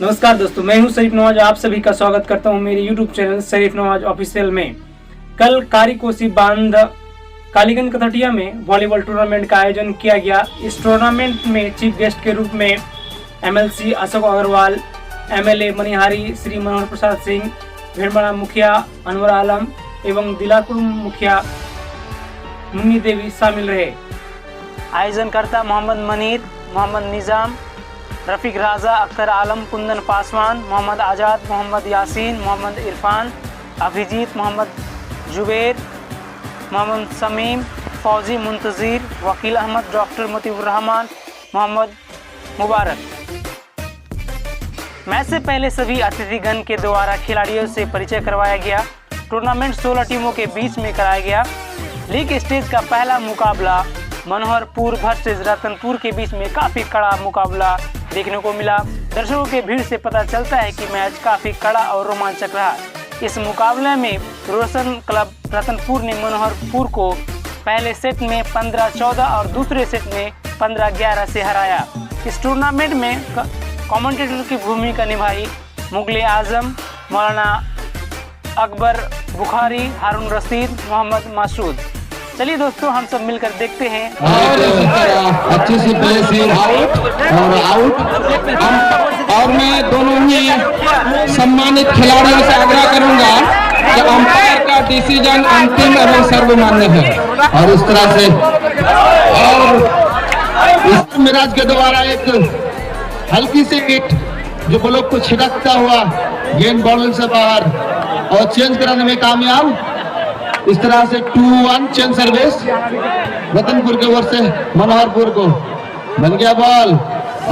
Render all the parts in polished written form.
नमस्कार दोस्तों, मैं हूं शरीफ नवाज। आप सभी का स्वागत करता हूं मेरे YouTube चैनल शरीफ नवाज ऑफिशियल में। कल कारीकोसी बांध कालीगंज कथटिया में वॉलीबॉल टूर्नामेंट का आयोजन किया गया। इस टूर्नामेंट में चीफ गेस्ट के रूप में MLC अशोक अग्रवाल, MLA मनिहारी श्री मनोहर प्रसाद सिंह, भेड़बड़ा मुखिया अनवर आलम एवं दिलापुर मुखिया मुन्नी देवी शामिल रहे। आयोजनकर्ता मोहम्मद मनीर, मोहम्मद निजाम, रफीक राजा, अख्तर आलम, कुंदन पासवान, मोहम्मद आज़ाद, मोहम्मद यासीन, मोहम्मद इरफान, अभिजीत, मोहम्मद जुबैर, मोहम्मद समीम, फौजी मुंतज़िर, वकील अहमद, डॉक्टर मुतीबुर रहमान, मोहम्मद मुबारक। मैच से पहले सभी अतिथिगण के द्वारा खिलाड़ियों से परिचय करवाया गया। टूर्नामेंट 16 टीमों के बीच में कराया गया। लीग स्टेज का पहला मुकाबला मनोहरपुर वर्सेस रतनपुर के बीच में काफ़ी कड़ा मुकाबला देखने को मिला। दर्शकों के भीड़ से पता चलता है कि मैच काफ़ी कड़ा और रोमांचक रहा। इस मुकाबले में रोशन क्लब रतनपुर ने मनोहरपुर को पहले सेट में 15-14 और दूसरे सेट में 15-11 से हराया। इस टूर्नामेंट में कमेंटेटर की भूमिका निभाई मुगले आजम, मौलाना अकबर बुखारी, हारून रशीद, मोहम्मद मासूद। चलिए दोस्तों, हम सब मिलकर देखते हैं। अच्छी सी प्ले से आउट और मैं दोनों ही सम्मानित खिलाड़ियों से आग्रह करूंगा कि अंपायर का डिसीजन अंतिम एवं सर्वमान्य है। और इस तरह से और इस मिराज के द्वारा एक हल्की सी हिट जो ब्लॉक को छिड़कता हुआ गेंद बॉल से बाहर और चेंज कराने में कामयाब। इस तरह से 2-1 चेंज सर्विस रतनपुर के ओर से मनोहरपुर को बन गया बॉल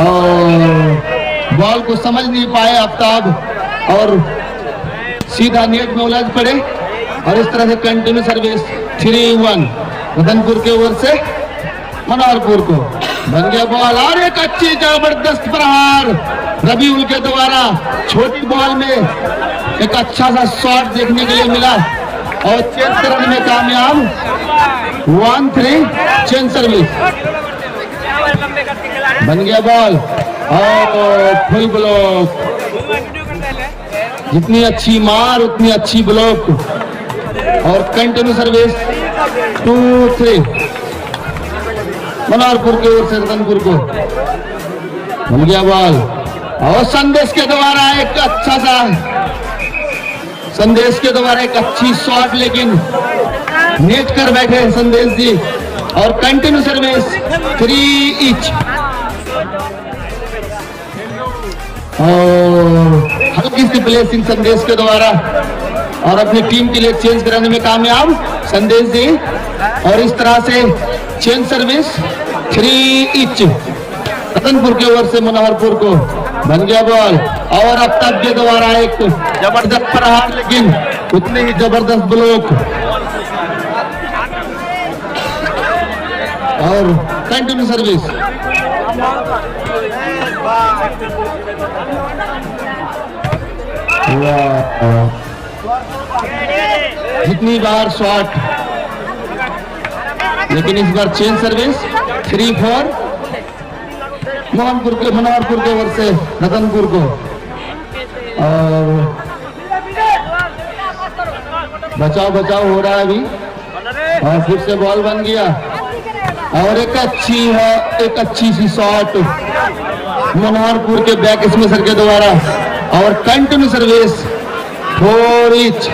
और बॉल को समझ नहीं पाए आफ्ताब और सीधा नेट में उलझ पड़े। और इस तरह से कंटिन्यू सर्विस 3-1 रतनपुर के ओर से मनोहरपुर को बन गया बॉल और एक अच्छी जबरदस्त प्रहार रबीउल के द्वारा छोटी बॉल में एक अच्छा सा शॉट देखने के लिए मिला और चेंज करने में कामयाब। 1-3 चेंज सर्विस बन गया बॉल और फुल ब्लॉक। जितनी अच्छी मार उतनी अच्छी ब्लॉक और कंटिन्यू सर्विस 2-3 मनोहरपुर की ओर से रतनपुर को बन गया बॉल और संदेश के द्वारा एक अच्छा सा संदेश के द्वारा एक अच्छी शॉट लेकिन नेट कर बैठे संदेश जी और कंटिन्यू सर्विस 3 ईच और हल्की सी प्लेसिंग संदेश के द्वारा और अपनी टीम के लिए चेंज कराने में कामयाब संदेश जी। और इस तरह से चेंज सर्विस 3 ईच रतनपुर के ओर से मनोहरपुर को बन गया बॉल और अब तक के द्वारा एक जबरदस्त प्रहार लेकिन उतने ही जबरदस्त ब्लॉक और कंटिन्यू सर्विस जितनी बार शॉट लेकिन इस बार चेंज सर्विस 3-4 मनोहरपुर के ओर से रतनपुर को और बचाव हो रहा है अभी और फिर से बॉल बन गया और एक अच्छी सी शॉट मनोहरपुर के बैक स्मैशर के द्वारा और कंटिन्यू सर्विस 4 ईच।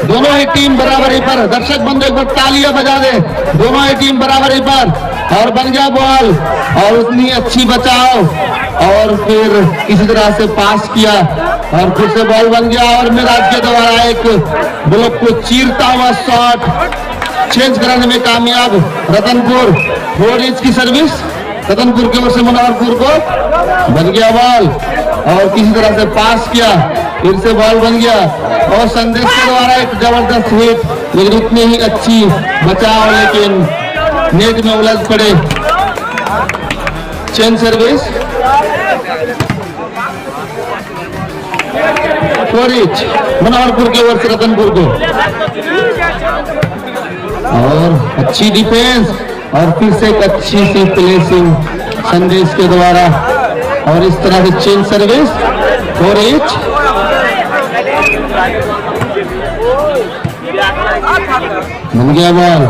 दोनों ही टीम बराबरी पर, दर्शक बंदे को तालियां बजा दे, दोनों ही टीम बराबरी पर और बन गया बॉल और उतनी अच्छी बचाव और फिर किसी तरह से पास किया और फिर से बॉल बन गया और मिराज के द्वारा एक ब्लॉक को चीरता हुआ शॉट चेंज कराने में कामयाब रतनपुर। 4 ईच की सर्विस रतनपुर की ओर से मनोहरपुर को बन गया बॉल और किसी तरह से पास किया, फिर से बॉल बन गया और संदेश के द्वारा एक जबरदस्त हिट लेकिन इतनी ही अच्छी बचाव लेकिन नेट में उलझ पड़े। चेंज सर्विस 4 ईच मनोहरपुर के ओर से रतनपुर को और अच्छी डिफेंस और फिर से एक अच्छी सी प्लेसिंग संदेश के द्वारा और इस तरह से चेंज सर्विस 4 इंच बन गया बॉल।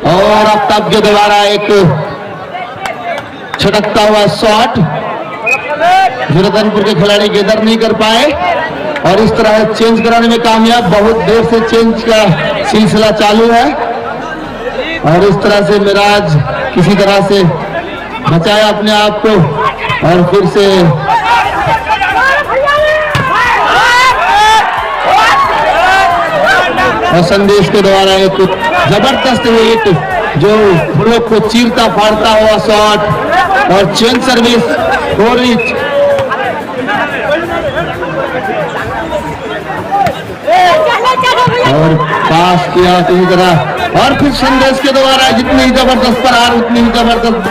और अब तब के दोबारा एक छटकता हुआ शॉट जो रतनपुर के खिलाड़ी गेदर नहीं कर पाए और इस तरह चेंज कराने में कामयाब। बहुत देर से चेंज का सिलसिला चालू है और इस तरह से मिराज किसी तरह से बचाया अपने आप को और फिर से और संदेश के द्वारा एक जबरदस्त हिट जो ब्लॉक को चीरता फाड़ता हुआ शॉट और चेंज सर्विस 4 इंच। और पास किया किसी तरह और फिर संदेश के द्वारा जितनी ही जबरदस्त प्रहार उतनी ही जबरदस्त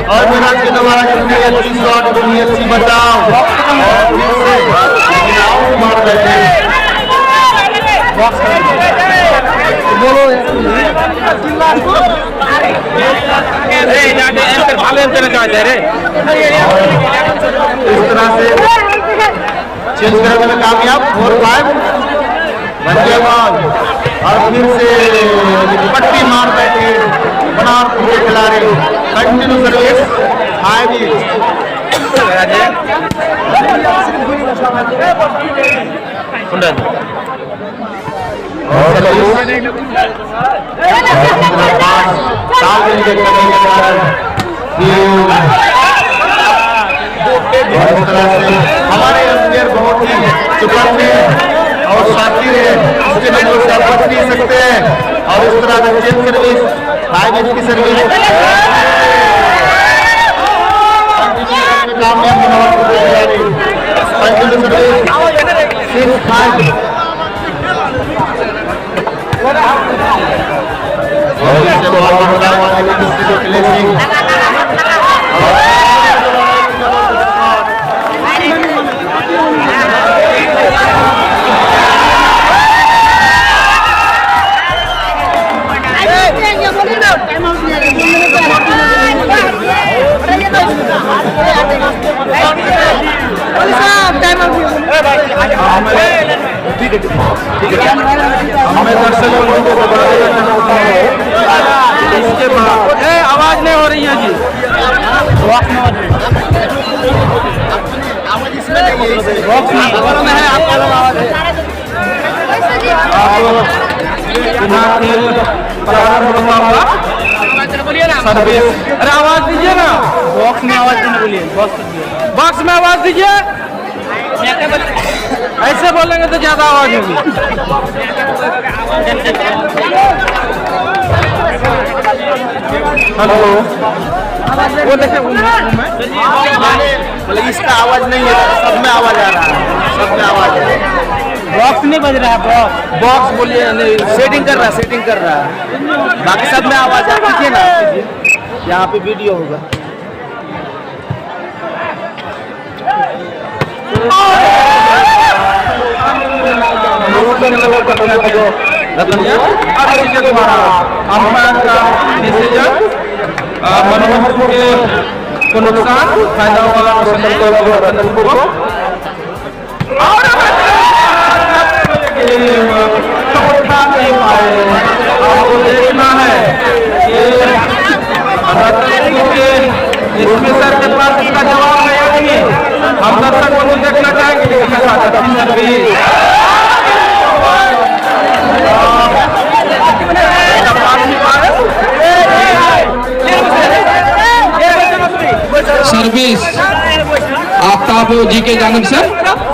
और मिराज के द्वारा कितनी अच्छी शॉट कितनी अच्छी बचाव और मार बैठे। इस तरह से चेंज करने में कामयाब 4-5 बन गया बॉल और फिर से पट्टी मार बैठे बनारपुर के खिलाड़ी। कंटिन्यू सर्विस 5 इंच हमारे अंपायर बहुत ही चुकंदे और शातिर है, उसके नंबर से आप बच नहीं सकते हैं। और इस तरह का चेंज सर्विस 5 इंच की सर्विस कामयाब हमें दर्शकों को इसके बाद आवाज नहीं हो रही है जी। अरे आवाज दीजिए ना, बॉक्स में आवाज देने बोलिए, बॉक्स में आवाज दीजिए। ऐसे बोलेंगे तो ज्यादा आवाज होगी। हेलो, वो देखिए इसका आवाज नहीं है, सब में आवाज आ रहा है, सब में आवाज है। बॉक्स नहीं बज रहा है, बॉक्स बोलिए सेटिंग कर रहा है, बाकी सब में आवाज आ रही है ना। यहाँ पे वीडियो होगा। मनोहर को नुकसान फायदा हुआ रतनपुर को। आपको देखना है इसमें सर के पास इसका जवाब नहीं। हम दर्शक को देखना चाहेंगे सर्विस बाबू जी के जानिब से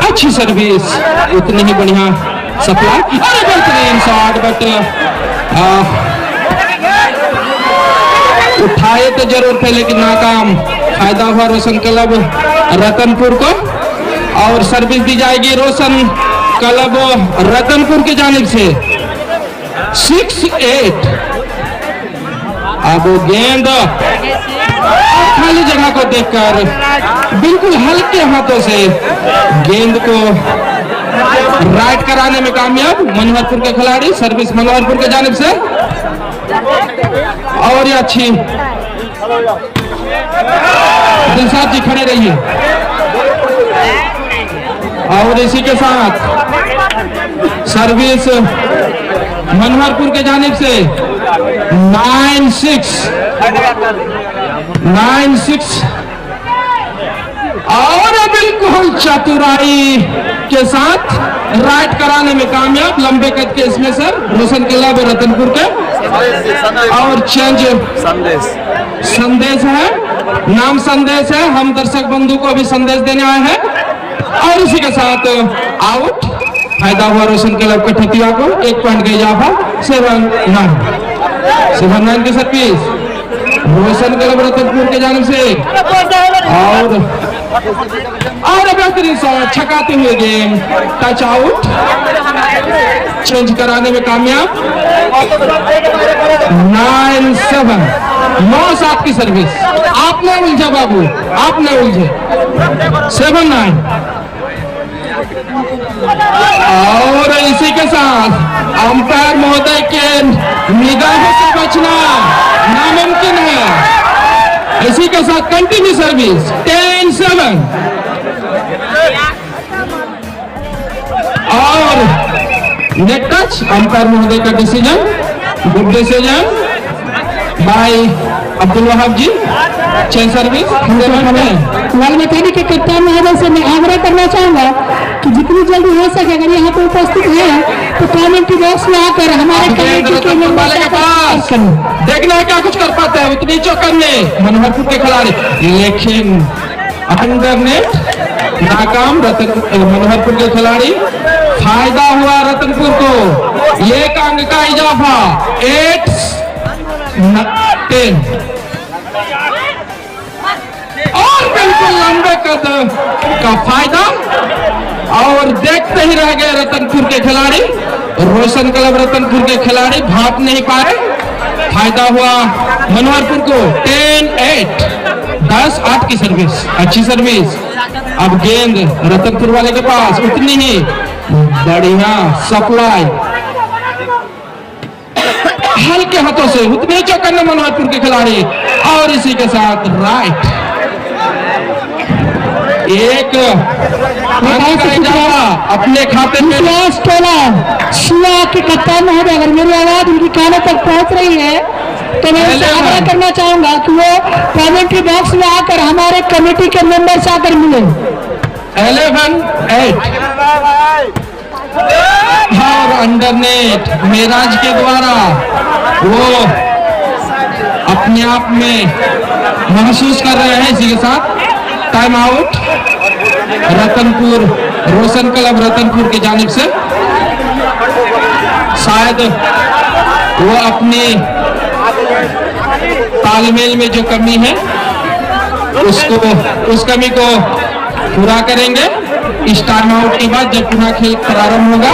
अच्छी सर्विस, उतनी ही बढ़िया सप्लाई, अरे बेहतरीन शॉट, बट उठाए तो जरूर थे लेकिन नाकाम। फायदा हुआ रोशन क्लब रतनपुर को, और सर्विस दी जाएगी रोशन क्लब रतनपुर की जानिब से 6-8। अब गेंद खाली जगह को देखकर बिल्कुल हल्के हाथों से गेंद को राइट कराने में कामयाब मनोहरपुर के खिलाड़ी। सर्विस मनोहरपुर के जानिब से, और ये अच्छी। दिलशाद जी खड़े रहिए। और इसी के साथ सर्विस मनोहरपुर के जानिब से 9-6 और बिल्कुल चतुराई के साथ राइट कराने में कामयाब। लंबे कद के इसमें सर रोशन क्लब रतनपुर के, और चेंज संदेश है, नाम संदेश है। हम दर्शक बंधु को भी संदेश देने आए हैं। और इसी के साथ आउट। फायदा हुआ रोशन क्लब कठतिया को, 1 पॉइंट का इजाफा। 7-9 की सर्विस रोशन क्लब रतनपुर के जानिब से, और बेहतरीन शॉट छकाते हुए गेम टच आउट। चेंज कराने में कामयाब। 9-7 9-7 की सर्विस। आपने उलझा बाबू, आपने उलझे। 7-9। और इसी के साथ अंपायर महोदय के निगाहों से बचना नामुमकिन है। इसी के साथ कंटिन्यू सर्विस 10-7। और नेट टच अंपायर महोदय का decision, good decision by Abdul Wahab ji. Change service लाल मैदानी के कप्तान महोदय से मैं आग्रह करना चाहूंगा कि जितनी जल्दी हो सके अगर यहाँ पे उपस्थित है तो कमेंट्री बॉक्स में आकर हमारे कमेटी के मेंबर के पास देखना है क्या कुछ कर पाते हैं। उतनी चौकन्ने मनोहरपुर के खिलाड़ी, लेकिन अंडरनेट नाकाम मनोहरपुर के खिलाड़ी। फायदा हुआ रतनपुर को, 1 अंक का इजाफा 8-10। और बिल्कुल लंबे कद का फायदा, और देखते ही रह गए रतनपुर के खिलाड़ी। रोशन क्लब रतनपुर के खिलाड़ी भाप नहीं पाए। फायदा हुआ मनोहरपुर को 10-8। 10-8 की सर्विस, अच्छी सर्विस। अब गेंद रतनपुर वाले के पास, उतनी ही बढ़िया सप्लाई, हल्के हाथों से उतने चौकन्ने मनोहरपुर के खिलाड़ी। और इसी के साथ राइट, 1 अपने खाते में। शिवा के कप्तान महोदय, अगर मेरी आवाज उनकी कानों तक पहुंच रही है तो मैं उनसे आग्रह करना चाहूंगा कि वो कमेंट्री बॉक्स में आकर हमारे कमेटी के मेंबर से आकर मिले। 11-8। और अंडरनेट मेराज के द्वारा वो अपने आप में महसूस कर रहे हैं। इसी के साथ टाइम आउट रतनपुर, रोशन क्लब रतनपुर की जानिब से। शायद वो अपनी तालमेल में जो कमी है उस कमी को पूरा करेंगे इस टाइम आउट के बाद, जब पुनः खेल प्रारंभ होगा,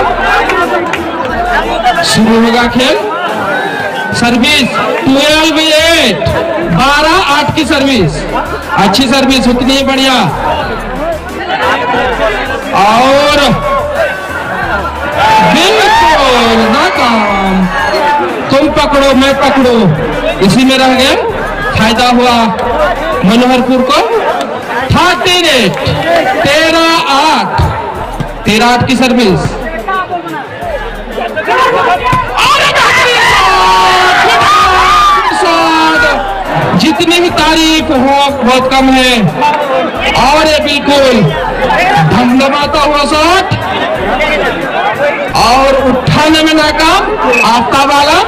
शुरू होगा खेल। सर्विस 12-8, 12-8 की सर्विस, अच्छी सर्विस, उतनी बढ़िया। और बिल्कुल नाकाम, तुम पकड़ो मैं पकड़ो, इसी में रह गए। फायदा हुआ मनोहरपुर को 13-8, 13-8, 13-8 की सर्विस। जितनी भी तारीफ हो बहुत कम है। और ये बिल्कुल धमधमाता हुआ शॉट, और उठाने में नाकाम आफ्ताब आलम,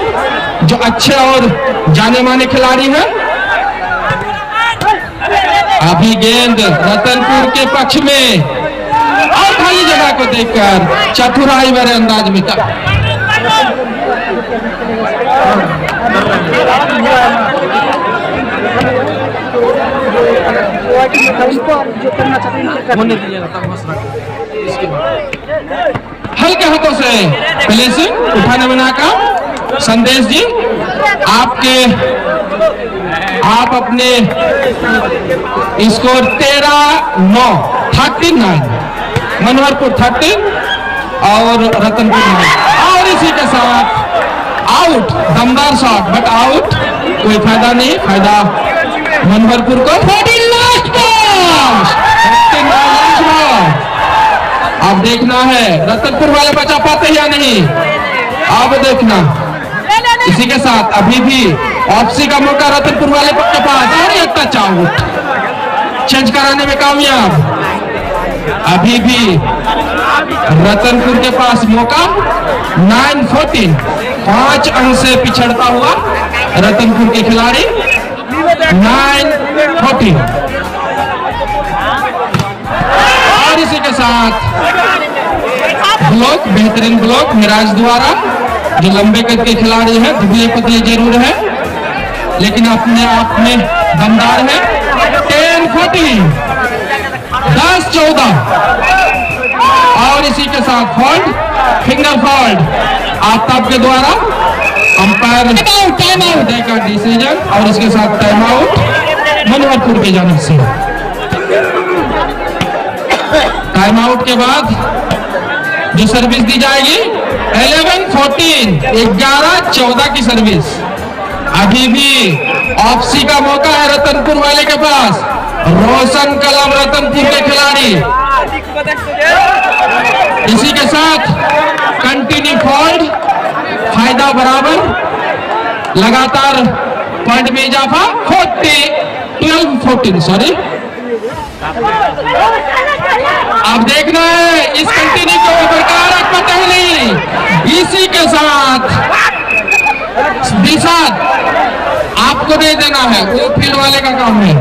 जो अच्छे और जाने माने खिलाड़ी हैं। अभी गेंद रतनपुर के पक्ष में और खाली जगह को देखकर चतुराई भरे अंदाज में हल्के हाथों से प्लेसिंग उठाने में नाकाम। संदेश जी आप अपने स्कोर 13-9 39 मनोहरपुर 30 और रतनपुर 9 और इसी के साथ आउट। दमदार शॉट बट आउट, कोई फायदा नहीं, फायदा मनोहरपुर को। अब देखना है रतनपुर वाले बचा पाते या नहीं, अब देखना। इसी के साथ अभी भी वापसी का मौका रतनपुर वाले के पास और एक टच आउट, चेंज कराने में कामयाब। अभी भी रतनपुर के पास मौका। 9-14 5 अंक से पिछड़ता हुआ रतनपुर के खिलाड़ी। 9-14 और इसी के साथ ब्लॉक, बेहतरीन ब्लॉक मिराज द्वारा, जो लंबे कद के खिलाड़ी हैं, दुबले पतले जरूर है लेकिन अपने आप में दमदार है। 10-14 10-14 और इसी के साथ फॉल्ट, फिंगर फॉल्ट आफ्ताब के द्वारा। अंपायर टाइम आउट देगा डिसीजन और इसके साथ टाइम आउट मनोहरपुर की जानब से। टाइम आउट के बाद जो सर्विस दी जाएगी 11-14 11-14 की सर्विस। अभी भी वापसी का मौका है रतनपुर वाले के पास। रोशन कलम रतनपुर के खिलाड़ी। इसी के साथ कंटिन्यू फॉल्ट, फायदा बराबर, लगातार पॉइंट में इजाफा। 12-14 सॉरी। अब देखना है इस कंटिन्यू को बरकरार रखना नहीं। इसी के साथ दिशाद आपको नहीं देना है, वो फील्ड वाले का काम है।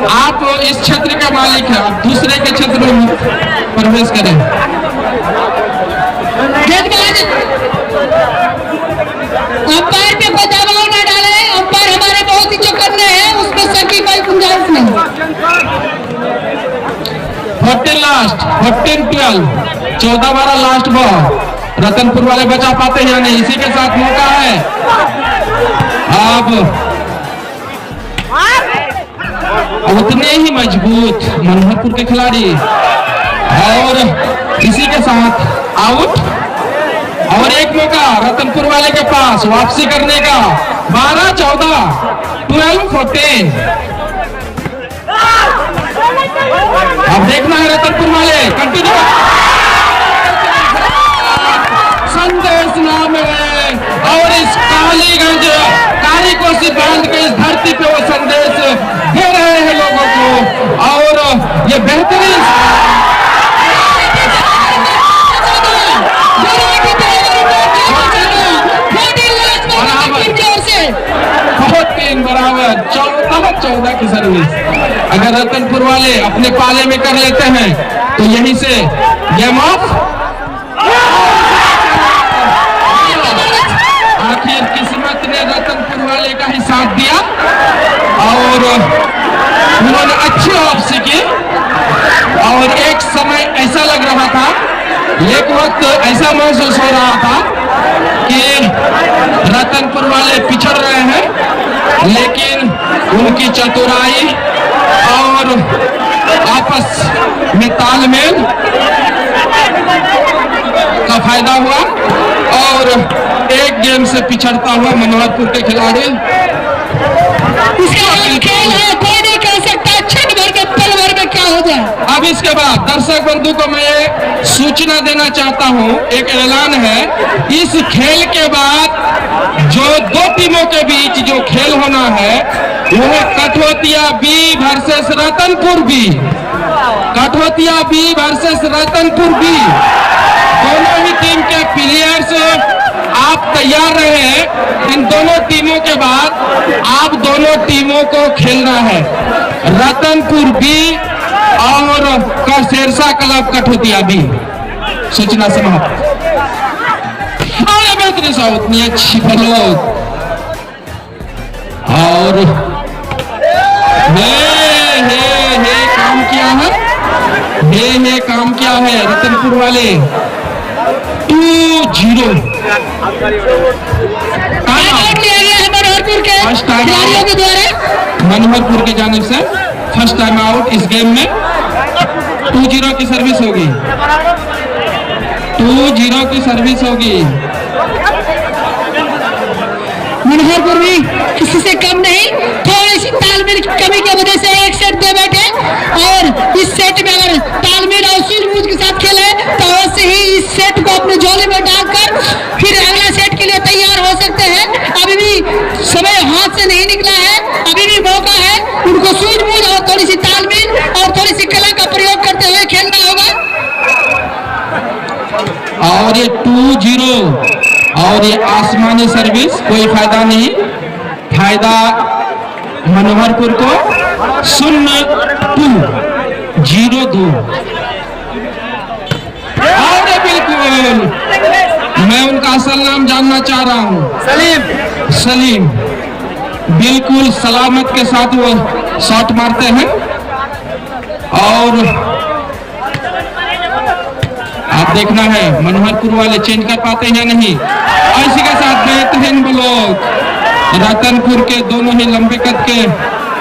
आप इस क्षेत्र के मालिक हैं, आप दूसरे के क्षेत्र में प्रवेश करें। अंपायर पे दबाव न डाले, अंपायर हमारे बहुत ही जो करने हैं उसमें सकी कोई गुंजाइश नहीं। 14 लास्ट 14-12 14-12 लास्ट बॉल। रतनपुर वाले बचा पाते हैं या नहीं, इसी के साथ मौका है। अब उतने ही मजबूत मनोहरपुर के खिलाड़ी और इसी के साथ आउट और एक मौका रतनपुर वाले के पास वापसी करने का। 12-14 12-14। अब देखना है रतनपुर वाले कंटिन्यू। संदेश नाम है और इस कालीगंज काली कोसी बांध के इस धरती पे वो संदेश दे रहे हैं लोगों को और ये बेहतरीन बहुत 3 बराबर 14-14 की सर्विस। अगर रतनपुर वाले अपने पाले में कर लेते हैं तो यहीं से गेम ऑफ। आखिर किस्मत ने रतनपुर वाले का ही साथ दिया और उन्होंने अच्छी वापसी की। और एक समय ऐसा लग रहा था, एक वक्त ऐसा महसूस हो रहा था कि रतनपुर वाले पिछड़ रहे हैं, लेकिन उनकी चतुराई और आपस में तालमेल का फायदा हुआ और एक गेम से पिछड़ता हुआ मनोहरपुर के खिलाड़ी। खेल है, कोई नहीं कह सकता क्षण भर में पल भर में क्या हो जाए। अब इसके बाद दर्शक बंधु को मैं सूचना देना चाहता हूं, एक ऐलान है। इस खेल के बाद जो 2 टीमों के बीच जो खेल होना है वो है Kathotiya B versus Ratanpur B. Kathotiya B versus Ratanpur B. दोनों ही टीम के प्लेयर्स आप तैयार रहे। इन दोनों टीमों के बाद आप दोनों टीमों को खेलना है। रतनपुर बी और शेरशाह क्लब कठुतिया बी। सूचना समाप्त। और बेहतरीन सा उतनी अच्छी बलोग और हे काम किया है। हे काम किया है रतनपुर वाले। 2-0 फर्स्ट टाइम आउट मनोहरपुर की जानिब से। फर्स्ट टाइम आउट इस गेम में। 2-0 की सर्विस होगी। 2-0 की सर्विस होगी। मनोहरपुर भी किसी से कम नहीं, थोड़ी सी तालमेल की कमी की वजह से एक सेट दे बैठे और इस सेट में अगर तालमेल और सूझबूझ के साथ खेले तो अवश्य ही इस सेट को अपने झोले में डालकर फिर अगला सेट के लिए तैयार हो सकते हैं। अभी भी समय हाथ से नहीं निकला है, अभी भी मौका है उनको सूझबूझ और थोड़ी सी तालमेल और थोड़ी सी कला का प्रयोग करते हुए खेलना होगा। और ये 2-0 और ये आसमानी सर्विस, कोई फायदा नहीं। फायदा मनोहरपुर को। 0-2 और बिल्कुल मैं उनका असल नाम जानना चाह रहा हूं। सलीम बिल्कुल सलामत के साथ वो शॉट मारते हैं। और आप देखना है मनोहरपुर वाले चेंज कर पाते हैं या नहीं। इसी के साथ बेहतरीन ब्लॉक रतनपुर के दोनों ही लंबे कद के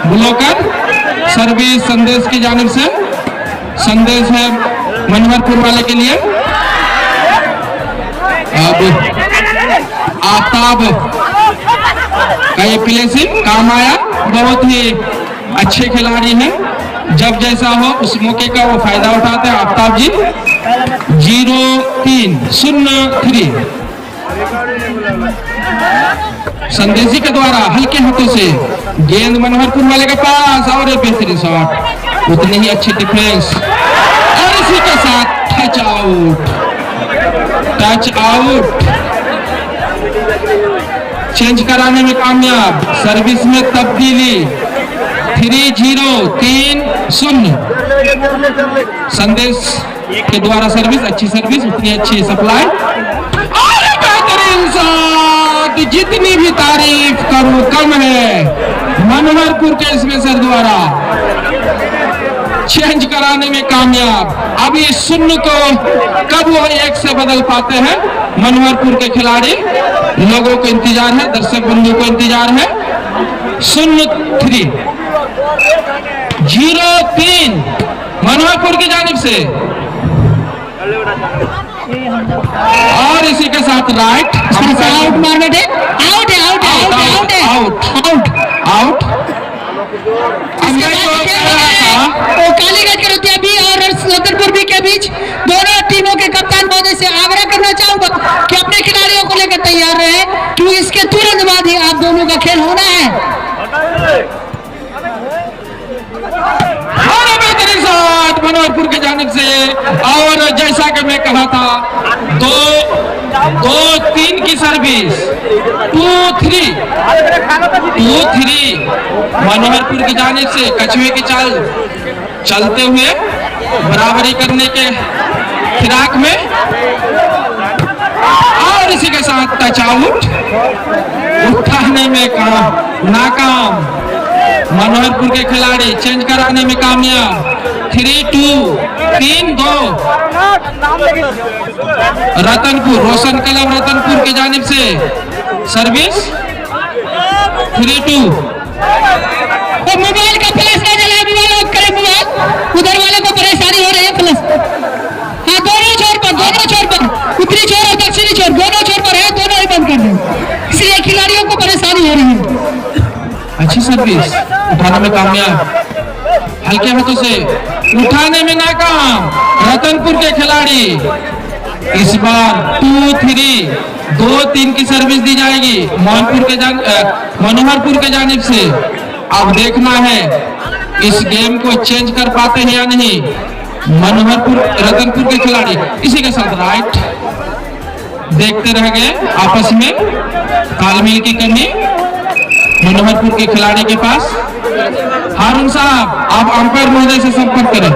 ब्लॉकर। सर्विस संदेश की जानिब से। संदेश है मनोहरपुर वाले के लिए। अब आफ्ताब का ये प्लेसिंग काम आया। बहुत ही अच्छे खिलाड़ी हैं। जब जैसा हो उस मौके का वो फायदा उठाते हैं आफ्ताब जी। 0-3 संदेशी के द्वारा हल्के हाथों से गेंद मनोहरपुर वाले के पास और बेहतरीन शॉट। उतनी ही अच्छी डिफेंस और इसी के साथ टच आउट चेंज कराने में कामयाब। सर्विस में तब्दीली। 3-0 संदेश के द्वारा सर्विस। अच्छी सर्विस, उतनी अच्छी सप्लाई और बेहतरीन शॉट। जितनी भी तारीफ करो कम है। मनोहरपुर के स्पेशर द्वारा चेंज कराने में कामयाब। अभी 0 को कब वो 1 से बदल पाते हैं मनोहरपुर के खिलाड़ी। लोगों को इंतजार है, दर्शक बंधु को इंतजार है। 0-3 मनोहरपुर की जानिब से। और इसी के साथ राइट आउट मारने थे। आउट है, आउट है, आउट है, out out out. Kaliganj Karotiya B और रतनपुर बी के बीच दोनों टीमों के कप्तान महोदय से आग्रह करना चाहूंगा कि अपने खिलाड़ियों को लेकर तैयार रहे, क्योंकि इसके तुरंत बाद ही आप दोनों का खेल होना है। मनोहरपुर की जानिब से। और जैसा कि मैं कहा था 2-3 की सर्विस। 2-3 मनोहरपुर की जानिब से। कछुए की चाल चलते हुए बराबरी करने के फिराक में। और इसी के साथ टच आउट उठाने में नाकाम मनोहरपुर के खिलाड़ी। चेंज कराने में कामयाब। 3-2 रतनपुर रोशन क्लब रतनपुर की जानिब से सर्विस। 3-2 मोबाइल का फ्लैश ना जलाए, मोबाइल ऑफ करें। मोबाइल उधर वाले को परेशानी हो रही है। फ्लैश हाँ दोनों छोर पर उत्तरी छोर और दक्षिणी छोर दोनों छोर पर है, दोनों ही बंद कर दें, इसलिए खिलाड़ियों को परेशानी हो रही है। अच्छी सर्विस उठाने में कामयाब। हल्के हाथों से उठाने में नाकाम रतनपुर के खिलाड़ी। इस बार 2-3 2-3 की सर्विस दी जाएगी मनोहरपुर के जानिब से। अब देखना है इस गेम को चेंज कर पाते हैं या नहीं मनोहरपुर रतनपुर के खिलाड़ी। इसी के साथ राइट देखते रह गए आपस में तालमेल की कमी मनोहरपुर के खिलाड़ी के पास। हारून साहब आप अंपायर महोदय से संपर्क करें।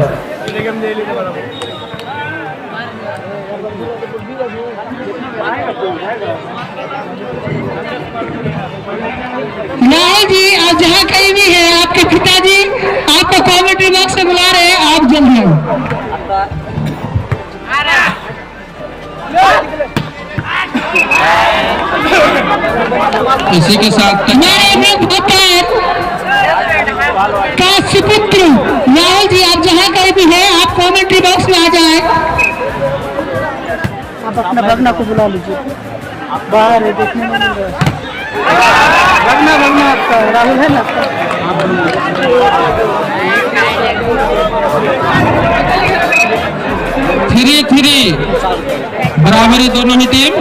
नाई जी आप जहाँ कहीं भी हैं, आपके पिताजी आपको कमेंट्री बॉक्स से बुला रहे हैं, आप जल्दी आओ। इसी के साथ का सुपुत्र राहुल जी आप जहाँ कहीं भी हैं, आप कमेंट्री बॉक्स में आ जाएं। आप अपना भगना को बुला लीजिए, बाहर है, देखने में नहीं भगना आपका राहुल है ना। थ्री बराबरी दोनों ही टीम।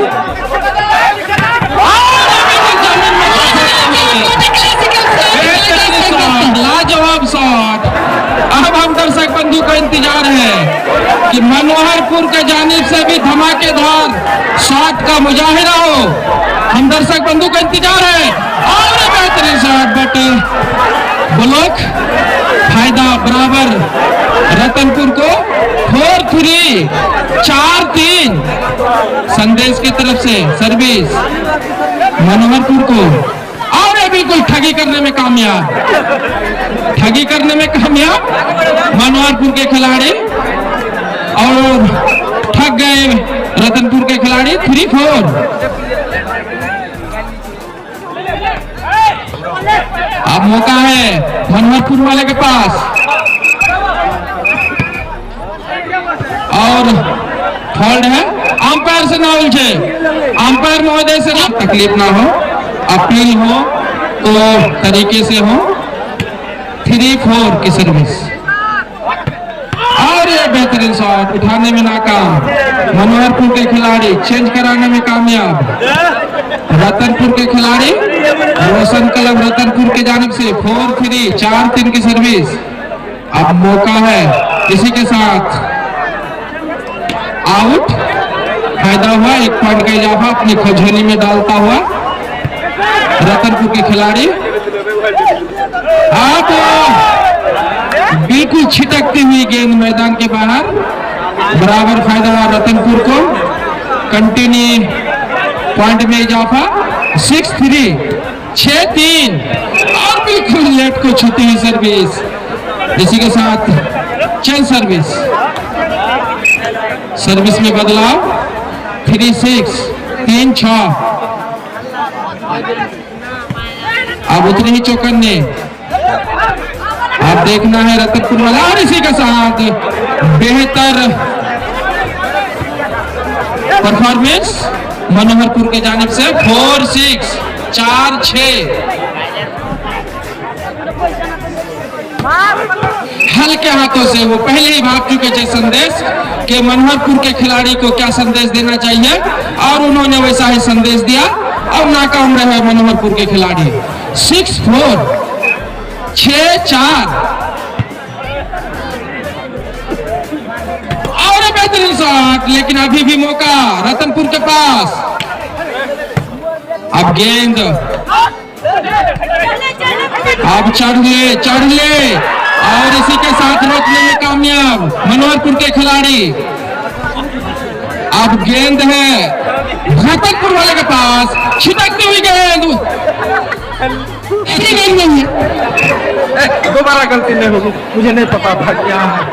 लाजवाब शॉट। अब हम दर्शक बंधु का इंतजार है कि मनोहरपुर के जानिब से भी धमाकेदार शॉट का मुजाहिरा हो। हम दर्शक बंधु का इंतजार है और बेहतरीन शॉट, बट ब्लॉक फायदा बराबर रतनपुर को। 4-3 4-3 संदेश की तरफ से सर्विस मनोहरपुर को। और ये बिल्कुल ठगी करने में कामयाब मनोहरपुर के खिलाड़ी, और ठग गए रतनपुर के खिलाड़ी। 3-4 अब मौका है मनोहरपुर वाले के पास, और होल्ड है। अंपायर से ना उलझे, अंपायर महोदय से ना तकलीफ ना हो, अपील हो तो तरीके से हो। 3-4 की सर्विस, और ये बेहतरीन शॉट उठाने में नाकाम मनोहरपुर के खिलाड़ी, चेंज कराने में कामयाब रतनपुर के खिलाड़ी। रोशन क्लब रतनपुर की जानिब से 4-3 4-3 की सर्विस। अब मौका है, इसी के साथ आउट। फायदा हुआ, 1 पॉइंट का इजाफा अपनी खजोली में डालता हुआ रतनपुर के खिलाड़ी। आप बिल्कुल छिटकती हुई गेंद मैदान के बाहर, बराबर फायदा हुआ रतनपुर को। कंटिन्यू पॉइंट में इजाफा। 6-3 6-3, और बिल्कुल लेट को छूती हुई सर्विस। इसी के साथ चेंज सर्विस में बदलाव। 3-6 3-6। अब उतने ही चौकन्ने अब देखना है रतनपुर वाला, और इसी के साथ बेहतर परफॉर्मेंस मनोहरपुर के जानिब से। 4-6 4-6। हल्के हाथों से वो पहले ही भाग चुके थे संदेश कि मनोहरपुर के खिलाड़ी को क्या संदेश देना चाहिए, और उन्होंने वैसा ही संदेश दिया। अब नाकाम रहे मनोहरपुर के खिलाड़ी। 6-4 6-4, और बेहतरीन शॉट, लेकिन अभी भी मौका रतनपुर के पास। अब गेंद अब चढ़ ले, और इसी के साथ रोकने में कामयाब मनोहरपुर के खिलाड़ी। अब गेंद है रतनपुर वाले के पास, छिटकती हुई गेंद। दोबारा गलती नहीं होगी, मुझे नहीं पता था क्या है।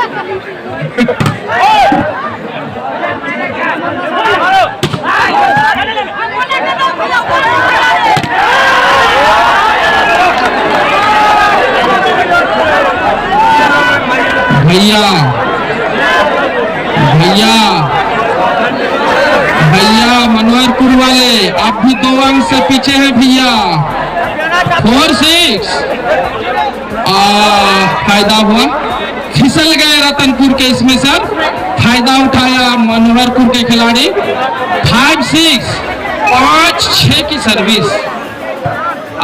भैया मनोहरपुर वाले आप भी 2 अंक से पीछे हैं भैया। 4-6 फायदा हुआ, फिसल गए रतनपुर के इसमें सर। फायदा उठाया मनोहरपुर के खिलाड़ी। 5-6 5-6 की सर्विस।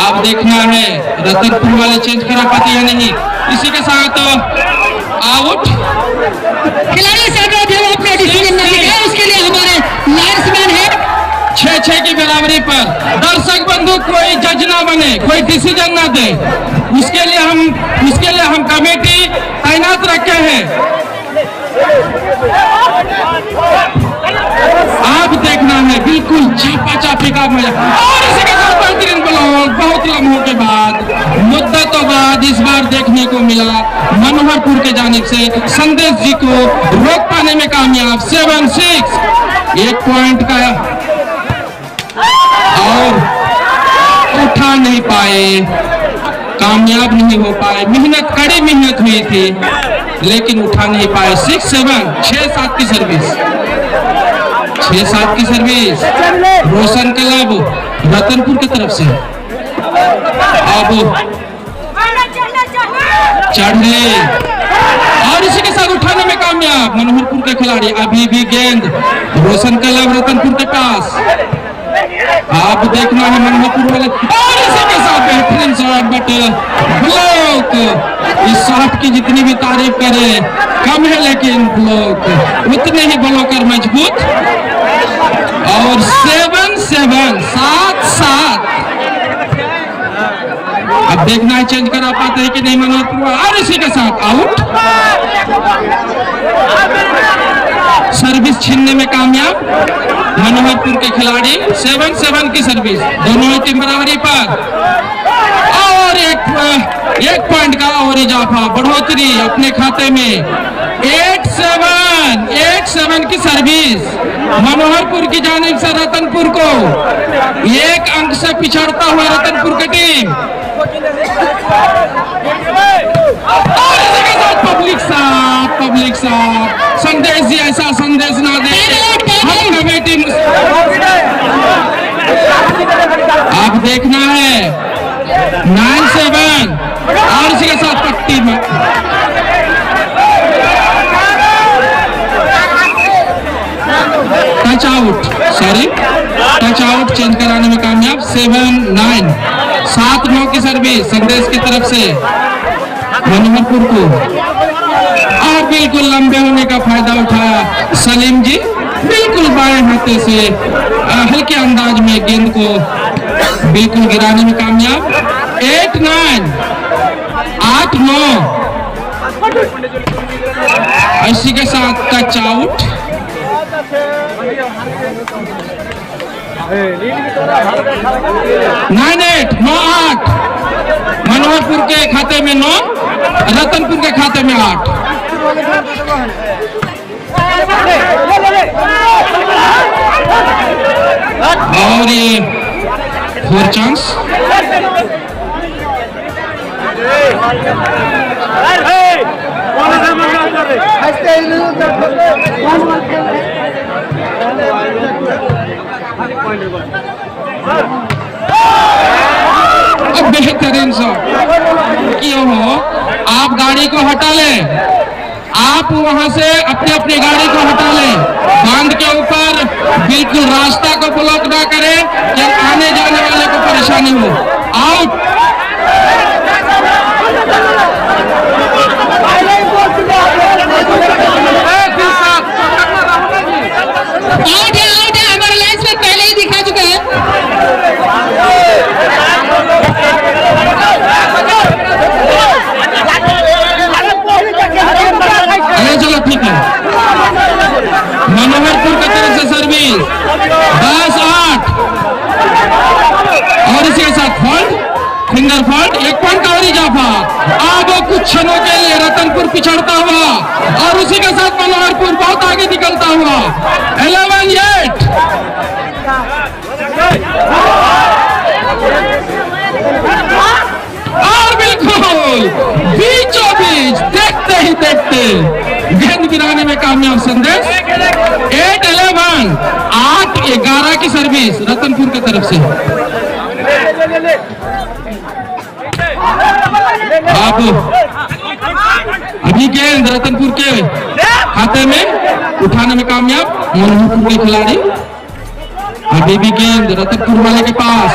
अब देखना है रतनपुर वाले चेंज करा पाते या नहीं। इसी के साथ आउट। खिलाड़ी से अपने डिसीजन नहीं है, उसके लिए हमारे लाइन्समैन है कोई जज ना बने, कोई डिसीजन ना दे, उसके लिए हम कमेटी तैनात रखे हैं। आप देखना है बिल्कुल चापा चापी का मजा। और इसी के साथ बेहतरीन ब्लॉक बहुत लम्हों के बाद, मुद्दतों बाद इस बार देखने को मिला मनोहरपुर के जानिब से संदेश जी को रोक पाने में कामयाब। 7-6 1 पॉइंट का और उठा नहीं पाए, कामयाब नहीं हो पाए। मेहनत, कड़ी मेहनत हुई थी लेकिन उठा नहीं पाए। 6-7 6-7 की सर्विस, 6-7 की सर्विस रोशन क्लब रतनपुर की तरफ से। अब चढ़े और इसी के साथ उठाने में कामयाब मनोहरपुर के खिलाड़ी। अभी भी गेंद रोशन क्लब रतनपुर के पास। आप देखना है मनोहरपुर वाले और इसी के साथ बेहतरीन शॉट, बट ब्लॉक। इस शॉट की जितनी भी तारीफ करे कम है, लेकिन ब्लॉक उतने ही ब्लॉकर मजबूत। और 7-7 7-7। अब देखना है चेंज करा पाते हैं कि नहीं मनोहरपुर। और इसी के साथ आउट, सर्विस छीनने में कामयाब मनोहरपुर के खिलाड़ी। 7-7 की सर्विस, दोनों ही टीम बराबरी पर। और एक पॉइंट का और इजाफा, बढ़ोतरी अपने खाते में। 8-7 की सर्विस मनोहरपुर की जानिब से रतनपुर को। 1 अंक से पिछड़ता हुआ रतनपुर की टीम। और इसी के साथ पब्लिक साथ संदेश जी ऐसा संदेश ना दे, हम कमेटी। आप देखना है 9-7 और इसी के साथ पट्टी में टच आउट चेंज कराने में कामयाब। 7-9 7-9 की सर्विस संदेश की तरफ से मनोहरपुर को। और बिल्कुल लंबे होने का फायदा उठाया सलीम जी, बिल्कुल बाएं हाथे से हल्के अंदाज में गेंद को बिल्कुल गिराने में कामयाब। 8-9 8-9 इसी के साथ टच आउट। 9-8 9-8 मनोहरपुर के खाते में 9, रतनपुर के खाते में 8। और ये 4 चांस। अब बेहतरीन शॉट क्यों हो, आप गाड़ी को हटा लें, आप वहां से अपनी गाड़ी को हटा लें, बांध के ऊपर बिल्कुल रास्ता को ब्लॉक ना करें कि आने जाने वाले को परेशानी हो। आउट। हमारे लाइन्स में पहले ही दिखा चुका है। चलो ठीक है, मनोहरपुर की तरफ से सर्विस 10-8 और इसी के साथ फॉल्ट, फिंगर फॉल्ट। 1 पॉइंट का और इजाफा। अब कुछ क्षणों के लिए रतनपुर पिछड़ता हुआ और उसी के साथ मनोहरपुर बहुत आगे निकलता हुआ। 11-8 और बिल्कुल बीचों बीच देखते ही देखते गेंद गिराने में कामयाब संदेश। 8-11 8-11 की सर्विस रतनपुर की तरफ से। अब अभी गेंद रतनपुर के खाते में उठाने में कामयाब मनोहरपुर के खिलाड़ी। अभी भी गेंद रतनपुर वाले के पास,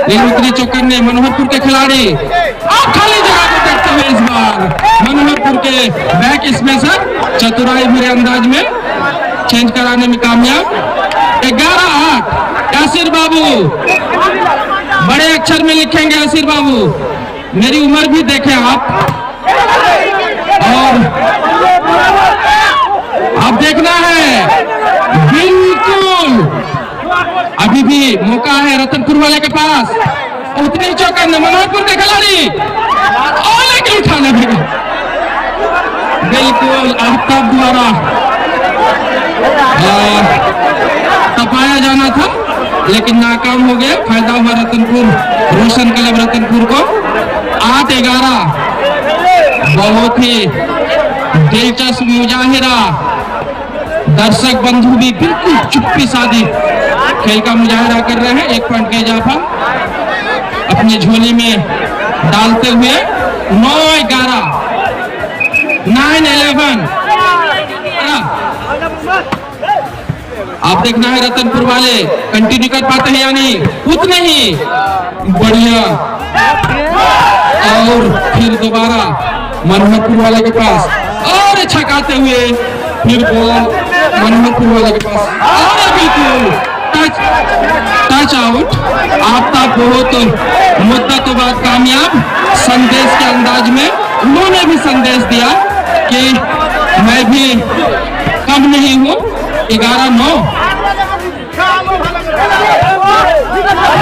लेकिन उतनी चौकन्ने मनोहरपुर के खिलाड़ी। अब खाली जगह को देखते हुए इस बार मनोहरपुर के बैक स्पेसर चतुराई भरे अंदाज में चेंज कराने में कामयाब। 11-8 यासिर बाबू बड़े अक्षर में लिखेंगे असीर बाबू, मेरी उम्र भी देखें आप। और अब देखना है, बिल्कुल अभी भी मौका है रतनपुर वाले के पास, उतने ही चौका मनोहरपुर के खिलाड़ी और लेकिन उठाने भी बिल्कुल आफ्ताब द्वारा तपाया जाना था लेकिन नाकाम हो गया। फायदा हुआ रतनपुर, रोशन क्लब रतनपुर को 8-11। बहुत ही दिलचस्प मुजाहिरा, दर्शक बंधु भी बिल्कुल चुप्पी साधी खेल का मुजाहिरा कर रहे हैं। 1 पॉइंट का इजाफा अपनी झोली में डालते हुए 9-11, 9-11। आप देखना है रतनपुर वाले कंटिन्यू कर पाते हैं यानी उतने ही बढ़िया। और फिर दोबारा मनोहरपुर वाले के पास और छकाते हुए फिर बॉल मनोहरपुर वाले के पास और बिल्कुल टच आउट। आफ्ताब बहुत मुद्दतों बाद कामयाब, संदेश के अंदाज में उन्होंने भी संदेश दिया कि मैं भी कम नहीं हूं। 11-9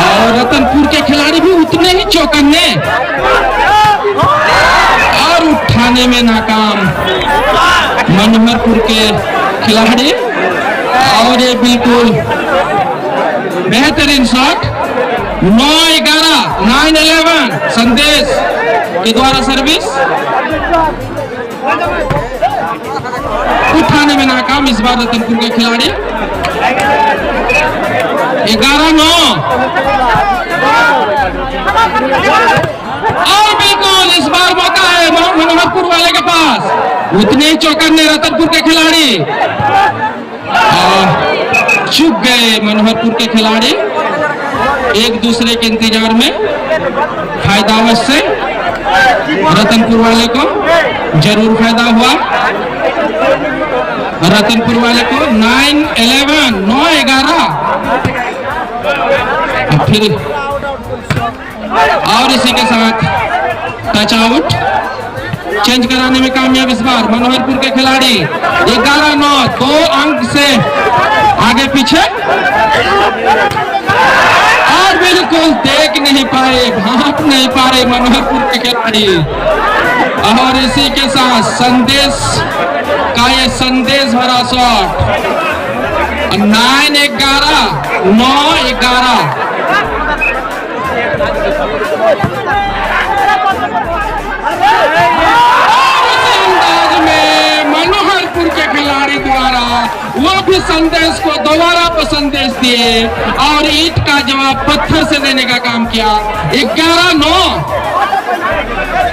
और रतनपुर के खिलाड़ी भी उतने ही चौकन्ने और उठाने में नाकाम मनोहरपुर के खिलाड़ी। और ये बिल्कुल बेहतरीन शॉट। 9-11, 9-11 संदेश के द्वारा सर्विस उठाने में नाकाम इस बार रतनपुर के खिलाड़ी। 11-9 और बिल्कुल इस बार मौका है मनोहरपुर वाले के पास, उतने ही चौकन्ने रतनपुर के खिलाड़ी। चुप गए मनोहरपुर के खिलाड़ी एक दूसरे के इंतजार में। फायदा अवश्य रतनपुर वाले को जरूर फायदा हुआ। रतनपुर वाले को 9-11, 9-11। फिर और इसी के साथ टच आउट चेंज कराने में कामयाब इस बार मनोहरपुर के खिलाड़ी। 11-9, 2 अंक से आगे पीछे और बिल्कुल देख नहीं पाए, भाप नहीं पा रहे मनोहरपुर के खिलाड़ी। और इसी के साथ संदेश का ये संदेश भरा शॉट। 9-11, 9-11। मनोहरपुर के खिलाड़ी द्वारा वो भी संदेश को दोबारा पर संदेश दिए और ईंट का जवाब पत्थर से देने का काम किया। 11-9,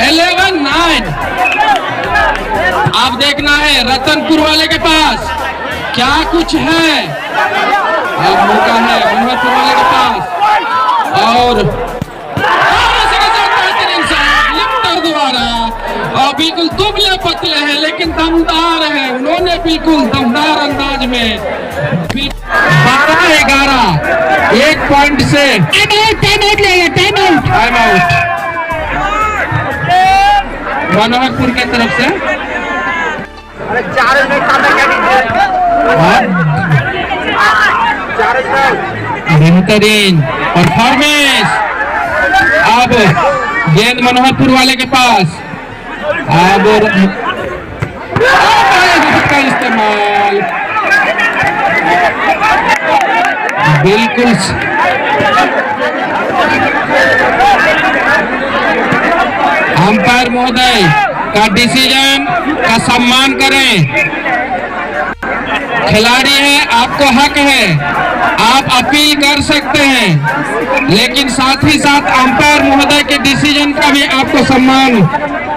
11-9। आप देखना है रतनपुर वाले के पास क्या कुछ है। अब मौका है मनोहरपुर वाले के पास और बिल्कुल दुबले पतले हैं लेकिन दमदार है। उन्होंने बिल्कुल दमदार अंदाज में 12-11, 1 पॉइंट से टाइम आउट मनोहरपुर की तरफ से। बेहतरीन परफॉर्मेंस। अब गेंद मनोहरपुर वाले के पास, अब का इस्तेमाल बिल्कुल अंपायर महोदय का डिसीजन का सम्मान करें। खिलाड़ी है, आपको हक है, आप अपील कर सकते हैं लेकिन साथ ही साथ अंपायर महोदय के डिसीजन का भी आपको सम्मान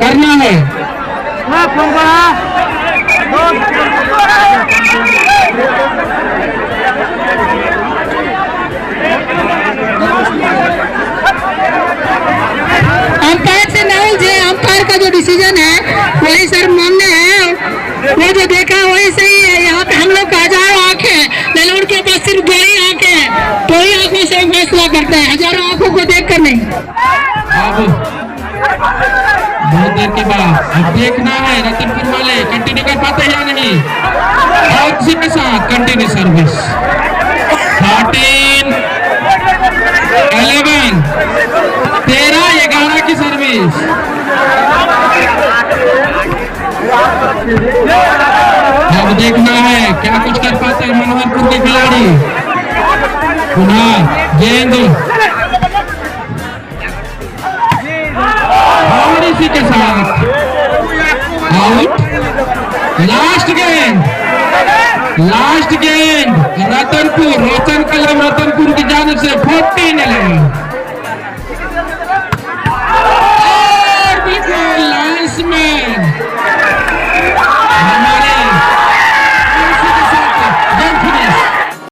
करना है। अंपायर से नाउल जी, अंपायर का जो डिसीजन है वही सर मानने है, वो जो देखा वही सही है। यहाँ पे हम लोग हजारों आंखें, लेकिन उनके पास सिर्फ बड़ी आंखें, बड़ी आंखों से फैसला करते हैं। हजारों आंखों को देख नहीं। अब बहुत देर के बाद अब देखना है रतनपुर वाले कंटिन्यू कर पाते हैं या नहीं। और उसी के साथ कंटिन्यू सर्विस 13 11 13-11 की सर्विस। अब देखना है क्या कुछ कर पाते हैं मनोहरपुर के खिलाड़ी। पुनः गेंद और इसी के साथ आउट। लास्ट गेंद रतनपुर रोशन क्लब रतनपुर की जानिब से